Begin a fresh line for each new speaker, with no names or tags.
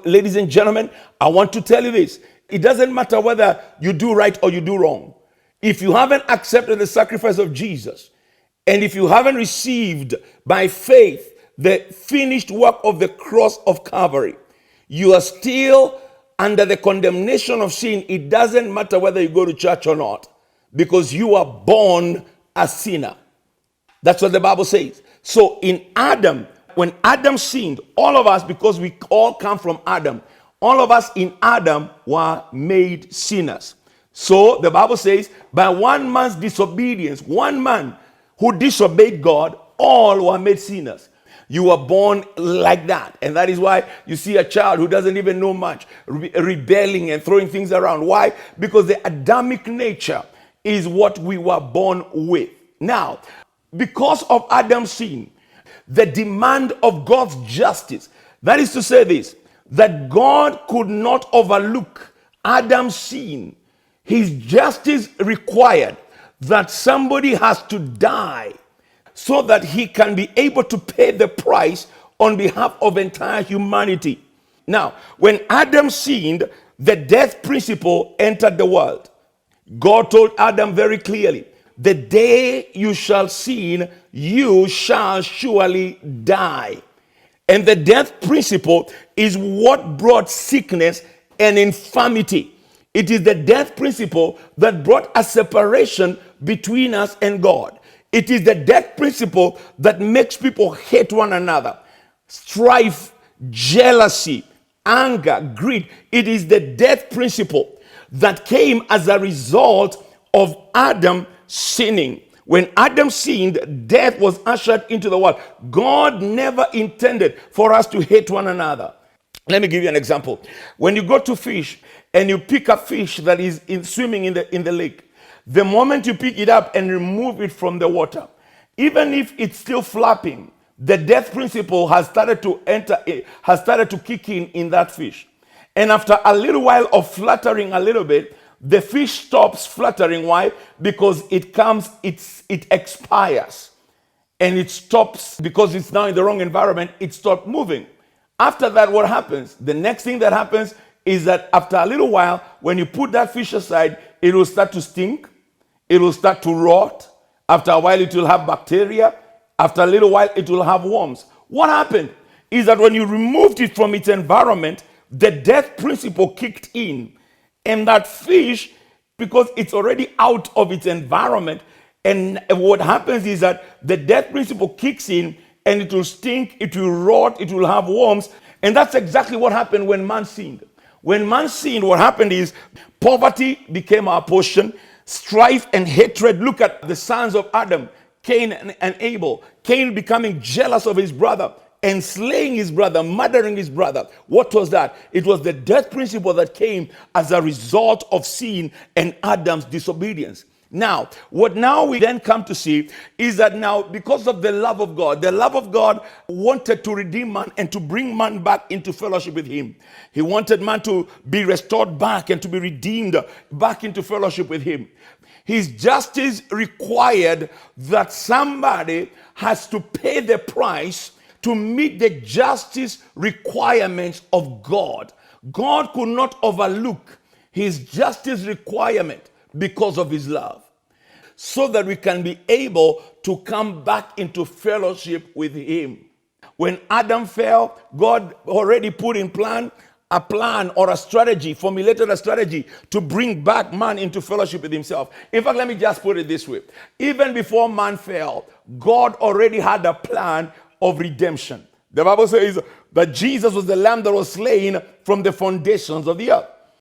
Ladies and gentlemen, I want to tell you this. It doesn't matter whether you do right or you do wrong. If you haven't accepted the sacrifice of Jesus, and if you haven't received by faith the finished work of the cross of Calvary, you are still under the condemnation of sin. It doesn't matter whether you go to church or not, because you are born a sinner. That's what the Bible says. So in Adam, when Adam sinned, all of us, because we all come from Adam, all of us in Adam were made sinners. So the Bible says, by one man's disobedience, one man who disobeyed God, all were made sinners. You were born like that. And that is why you see a child who doesn't even know much, rebelling and throwing things around. Why? Because the Adamic nature is what we were born with. Now, because of Adam's sin, the demand of God's justice, that is to say this, that God could not overlook Adam's sin. His justice required that somebody has to die so that he can be able to pay the price on behalf of entire humanity. Now, when Adam sinned, the death principle entered the world. God told Adam very clearly, the day you shall sin, you shall surely die. And the death principle is what brought sickness and infirmity. It is the death principle that brought a separation between us and God. It is the death principle that makes people hate one another. Strife, jealousy, anger, greed. It is the death principle that came as a result of Adam sinning. When Adam sinned, death was ushered into the world. God never intended for us to hate one another. Let me give you an example. When you go to fish and you pick a fish that is swimming in the lake, the moment you pick it up and remove it from the water, even if it's still flapping, the death principle has started to kick in that fish. And after a little while of fluttering a little bit, the fish stops fluttering. Why? Because it expires. And it stops because it's now in the wrong environment, it stopped moving. After that, what happens? The next thing that happens is that after a little while, when you put that fish aside, it will start to stink. It will start to rot. After a while, it will have bacteria. After a little while, it will have worms. What happened is that when you removed it from its environment, the death principle kicked in. And that fish, because it's already out of its environment, and what happens is that the death principle kicks in and it will stink, it will rot, it will have worms. And that's exactly what happened when man sinned. When man sinned, what happened is poverty became our portion, strife and hatred. Look at the sons of Adam, Cain and Abel. Cain becoming jealous of his brother and slaying his brother, murdering his brother. What was that? It was the death principle that came as a result of sin and Adam's disobedience. Now, what now we then come to see is that now, because of the love of God wanted to redeem man and to bring man back into fellowship with him. He wanted man to be restored back and to be redeemed back into fellowship with him. His justice required that somebody has to pay the price to meet the justice requirements of God. God could not overlook his justice requirement because of his love, so that we can be able to come back into fellowship with him. When Adam fell, God already put in a plan or a strategy, formulated a strategy to bring back man into fellowship with himself. In fact, let me just put it this way. Even before man fell, God already had a plan of redemption. The Bible says that Jesus was the lamb that was slain from the foundations of the earth.